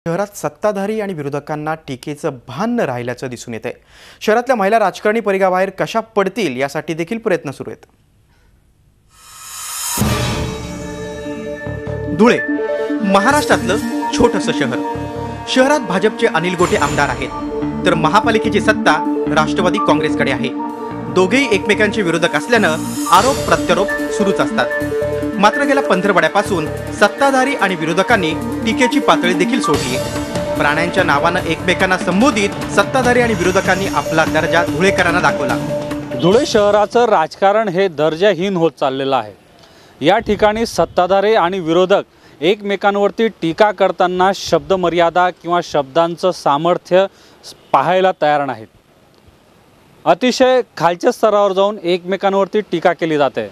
शहरात सत्ताधारी आणि विरोधकांना टीकेचं भान न राहिल्याचं दिसून येतंय। शहरातल्या महिला राजकारणी परिघाबाहेर कशा पडतील यासाठी देखील प्रयत्न सुरू आहेत। धुळे महाराष्ट्रातलं छोटंसं शहर। शहरात भाजपचे अनिल गोटे आमदार आहेत, तर महापालिकेची सत्ता राष्ट्रवादी काँग्रेसकडे आहे। दोघेही एकमेकांचे विरोधक असल्यानं आरोप प्रत्यारोप सुरूच असतात। मात्र गेल्या पंधरवड्यापासून सत्ताधारी आणि विरोधकांनी टीकेची पातळी देखील सोडली आहे। प्राण्यांच्या नावानं एकमेकांना संबोधित सत्ताधारी आणि विरोधकांनी आपला दर्जा धुळेकरांना दाखवला। धुळे शहराचं राजकारण हे दर्जाहीन होत चाललेलं आहे। या ठिकाणी सत्ताधारी आणि विरोधक एकमेकांवरती टीका करताना शब्द मर्यादा किंवा शब्दांचं सामर्थ्य पाहायला तयार नाहीत। अतिशय खालच्या स्तरावर जाऊन एकमेकांवरती टीका केली जाते।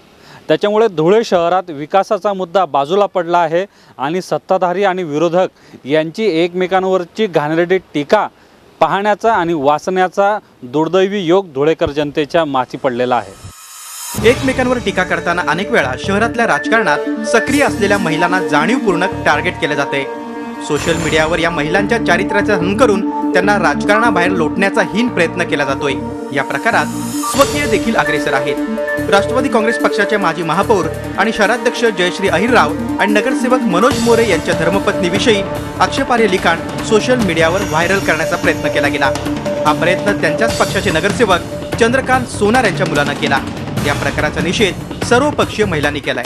त्याच्यामुळे धुळे शहरात विकासाचा मुद्दा बाजूला पडला आहे आणि सत्ताधारी आणि विरोधक यांची एकमेकांवरची घाणेरडी टीका पाहण्याचा आणि वाचण्याचा दुर्दैवी योग धुळेकर जनतेच्या माथी पडलेला आहे। एकमेकांवर टीका करताना अनेक वेळा शहरातल्या राजकारणात सक्रिय असलेल्या महिलांना जाणीवपूर्वक टार्गेट केले जाते। सोशल मीडियावर या महिलांच्या चारित्र्याचा हनन करून त्यांना राजकारणाबाहेर लोटण्याचा हीन प्रयत्न केला जातोय। या प्रकारात स्वकीय देखील अग्रेसर आहेत। राष्ट्रवादी काँग्रेस पक्षाचे माजी महापौर आणि शहराध्यक्ष जयश्री अहिरराव आणि नगरसेवक मनोज मोरे यांच्या धर्मपत्नीविषयी आक्षेपार्ह लिखाण सोशल मीडियावर व्हायरल करण्याचा प्रयत्न केला गेला। हा प्रयत्न त्यांच्याच पक्षाचे नगरसेवक चंद्रकांत सोनार यांच्या मुलानं केला। या प्रकाराचा निषेध सर्वपक्षीय महिलांनी केलाय।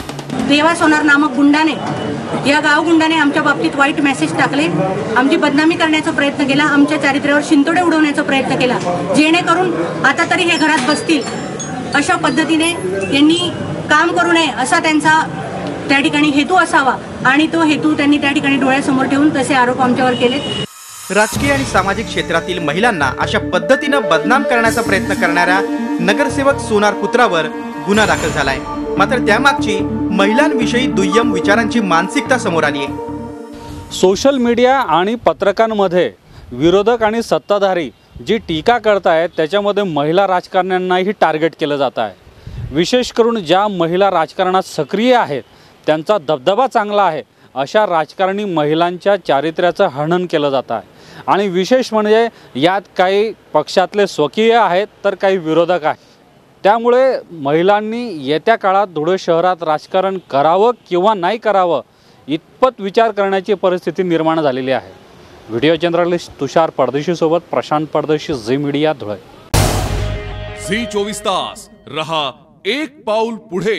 देवा सोनार नामक गुंडाने, या गाव गुंडाने आमच्या बाबतीत वाईट मेसेज टाकले, आमची बदनामी करण्याचा प्रयत्न केला, आमच्या चारित्र्यावर शिंतोडे उडवण्याचा प्रयत्न केला, जेणेकरून आता तरी हे घरात बसतील अशा पद्धतीने यांनी काम करू नये असा त्यांचा त्या ठिकाणी हेतू असावा आणि तो हेतू त्यांनी त्या ठिकाणी डोळ्यासमोर ठेवून तसे आरोप आमच्यावर केले। राजकीय आणि सामाजिक क्षेत्रातील महिलांना अशा पद्धतीनं बदनाम करण्याचा प्रयत्न करणाऱ्या नगरसेवक सोनार पुत्रावर गुन्हा दाखल झालाय। मात्र त्यामागची महिलांविषयी दुय्यम विचारांची मानसिकता समोर आली आहे। सोशल मीडिया आणि पत्रकांमध्ये विरोधक आणि सत्ताधारी जी टीका करतायत त्याच्यामध्ये महिला राजकारण्यांनाही टार्गेट केलं जात आहे। विशेष करून ज्या महिला राजकारणात सक्रिय आहेत त्यांचा दबदबा चांगला आहे अशा राजकारणी महिलांच्या चारित्र्याचं हनन केलं जात आहे। आणि विशेष म्हणजे यात काही पक्षातले स्वकीय आहेत तर काही विरोधक आहेत। त्यामुळे महिलांनी येत्या काळात धुळे शहरात राजकारण करावं किंवा नाही करावं इतपत विचार करण्याची परिस्थिती निर्माण झालेली आहे। व्हिडिओ जर्नलिस्ट तुषार परदेशी सोबत प्रशांत परदेशी, झी मीडिया, धुळे। झी 24 तास रहा एक पाऊल पुढे।